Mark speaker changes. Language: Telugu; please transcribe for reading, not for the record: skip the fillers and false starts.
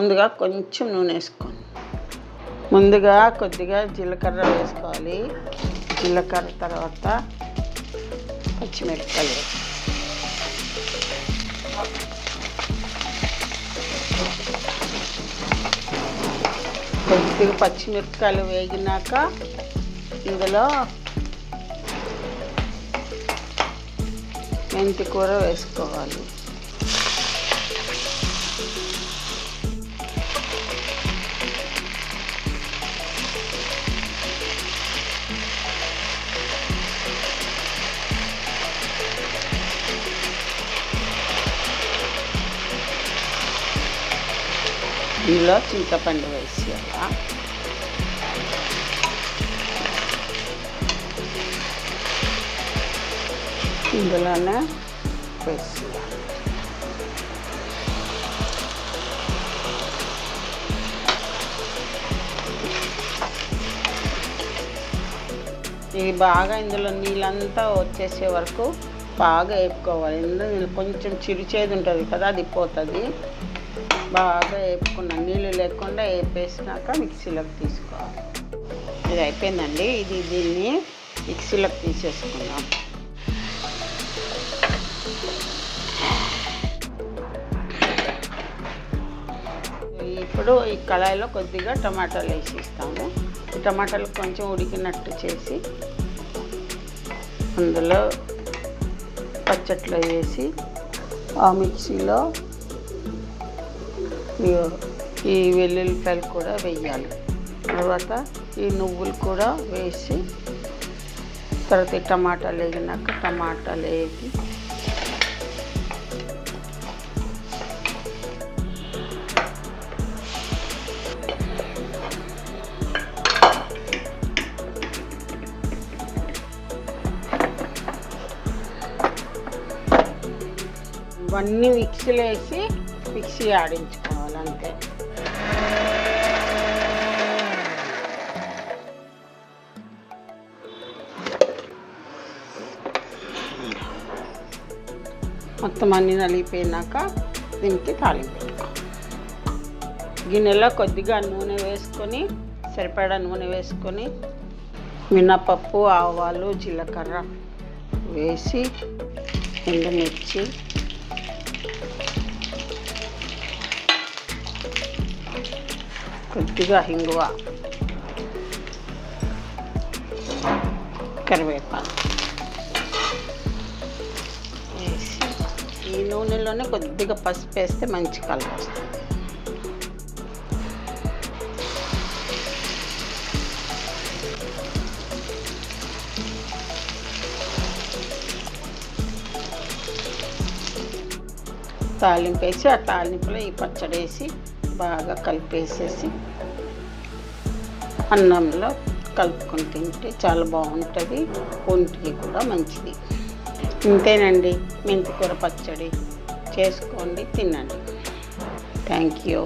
Speaker 1: ముందుగా కొంచెం నూనె వేసుకోండి. ముందుగా కొద్దిగా జీలకర్ర వేసుకోవాలి. జీలకర్ర తర్వాత పచ్చిమిరపకాయలు కొద్దిగా పచ్చిమిరపకాయలు వేగినాక ఇందులో మెంతి కూర వేసుకోవాలి. ఇందులో చింతపండు వేసేయాలా. ఇందులోనే వేసేయాలి. ఇది బాగా ఇందులో నీళ్ళంతా వచ్చేసే వరకు బాగా వేపుకోవాలి. ఇందులో కొంచెం చిరుచేది ఉంటుంది కదా, అది పోతుంది. బాగా వేపుకున్న నీళ్ళు లేకుండా వేపేసినాక మిక్సీలోకి తీసుకోవాలి. ఇది అయిపోయిందండి. దీన్ని మిక్సీలోకి తీసేసుకుందాం. ఇప్పుడు ఈ కళాయిలో కొద్దిగా టమాటాలు వేసి ఇస్తాము. ఈ టమాటాలు కొంచెం ఉడికినట్టు చేసి అందులో పచ్చట్లో వేసి ఆ మిక్సీలో ఈ వెల్లుల్లిపాయలు కూడా వేయాలి. తర్వాత ఈ నువ్వులు కూడా వేసి తర్వాత టమాటాలు వేగినాక టమాటాలు వేసి ఇవన్నీ మిక్సీలో వేసి మిక్సీ ఆడించుకోవాలి అంతే. మొత్తం అన్నీ నలిగిపోయినాక దీనికి తాలింపు పెట్టుకోవాలి. గిన్నెలో కొద్దిగా నూనె వేసుకొని సరిపడా నూనె వేసుకొని మినపప్పు, ఆవాలు, జీలకర్ర వేసి ఎండుమిర్చి కొద్దిగా ఇంగువ, కరివేపాకు వేసి ఈ నూనెలోనే కొద్దిగా పసుపు వేస్తే మంచి కలర్ వస్తుంది. తాలింపు వేసి ఆ తాలింపులో ఈ పచ్చడి వేసి బాగా కలిపేసేసి అన్నంలో కలుపుకొని తింటే చాలా బాగుంటుంది. ఒంటికి కూడా మంచిది. ఇంతేనండి, మెంతికూర పచ్చడి చేసుకోండి, తినండి. Thank you.